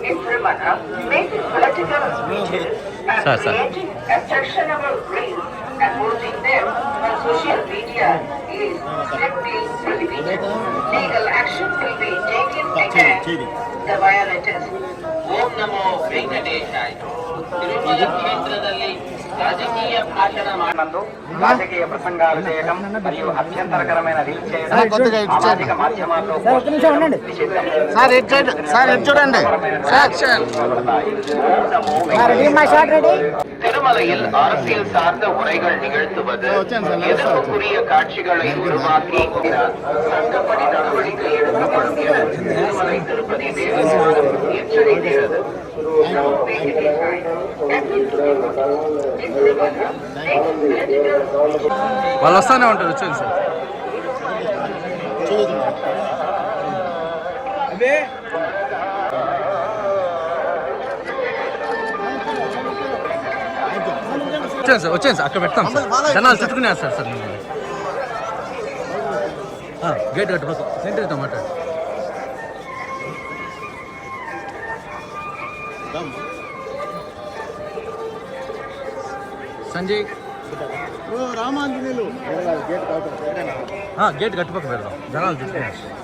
in Ramana, making political speeches and creating attractionable reels and posting them on social media is strictly prohibited. Legal action will be taken against the violators. ಓಂ ನಮೋ ವೆಂಕಟೇಶಾಯ. ತಿರುಮಲ ಕ್ಷೇತ್ರದಲ್ಲಿ రాజకీయ భాషణ నందు రాజకీయ ప్రసంగాలు చేయడం మరియు అభ్యంతరకరమైన reels చేయడం సామాజిక మాధ్యమాల్లో திருமலையில் அரசியல் சார்ந்த உரைகள் நிகழ்த்துவது எதிர்ப்புக்குரிய காட்சிகளை உருவாக்கி சட்டப்படி நடவடிக்கை எடுக்கப்படும் என திருமலை திருப்பதி தேவஸ்தானம் எச்சரிக்கிறது. వాళ్ళు వస్తానే ఉంటారు. వచ్చేది సార్. వచ్చేది సార్. అక్కడ పెడతాం సార్. జనాలు చుట్టుకునేస్తారు సార్. గేట్ కట్టుకోవచ్చు. సెంటర్ మాట్లాడు. సంజయ్ గేట్ కట్టుపక్క పెడదాం. జనాలు చుట్టుకునేస్తారు.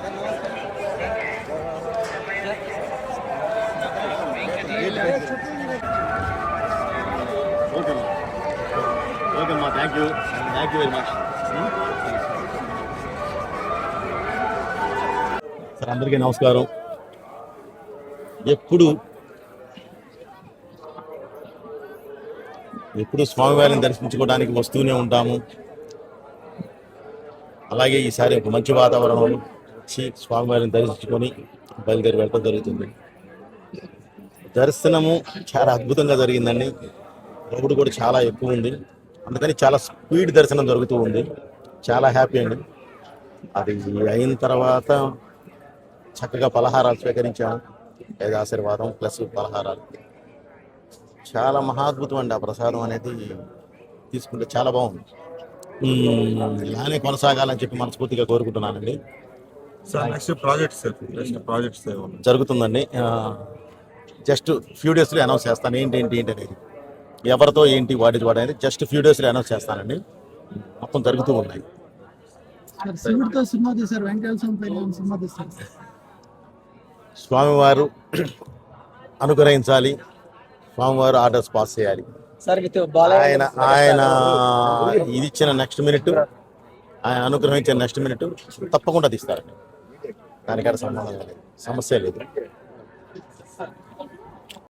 Thank you very much sir. అందరికీ నమస్కారం. ఎప్పుడు స్వామివారిని దర్శించుకోవడానికి వస్తూనే ఉంటాము. అలాగే ఈసారి ఒక మంచి వాతావరణం వచ్చి స్వామివారిని దర్శించుకొని బయలుదేరి వెళ్ళడం జరుగుతుంది. దర్శనము చాలా అద్భుతంగా జరిగిందండి. క్రౌడ్ కూడా చాలా ఎక్కువ ఉంది. అందుకని చాలా స్పీడ్ దర్శనం జరుగుతూ ఉంది. చాలా హ్యాపీ అండి. అది అయిన తర్వాత చక్కగా పలహారాలు స్వీకరించాము. లేదా ఆశీర్వాదం ప్లస్ పలహారాలు చాలా మహాద్భుతం అండి. ఆ ప్రసాదం అనేది తీసుకుంటే చాలా బాగుంది. ఇలానే కొనసాగాలని చెప్పి మనస్ఫూర్తిగా కోరుకుంటున్నానండి. ప్రాజెక్ట్స్ జరుగుతుందండి. జస్ట్ ఫ్యూ డేస్లో అనౌన్స్ చేస్తాను ఏంటి అనేది, ఎవరితో ఏంటి వాటి అనేది జస్ట్ ఫ్యూ డేస్లో అనౌన్స్ చేస్తానండి. మొత్తం జరుగుతూ ఉన్నాయి. స్వామివారు అనుగ్రహించాలి. స్వామివారు ఆర్డర్స్ పాస్ చేయాలి. ఆయన ఇది ఇచ్చిన నెక్స్ట్ మినిట్, ఆయన అనుగ్రహించిన నెక్స్ట్ మినిట్ తప్పకుండా తీస్తారండి. దానికాడ సంబంధం లేదు, సమస్య లేదు.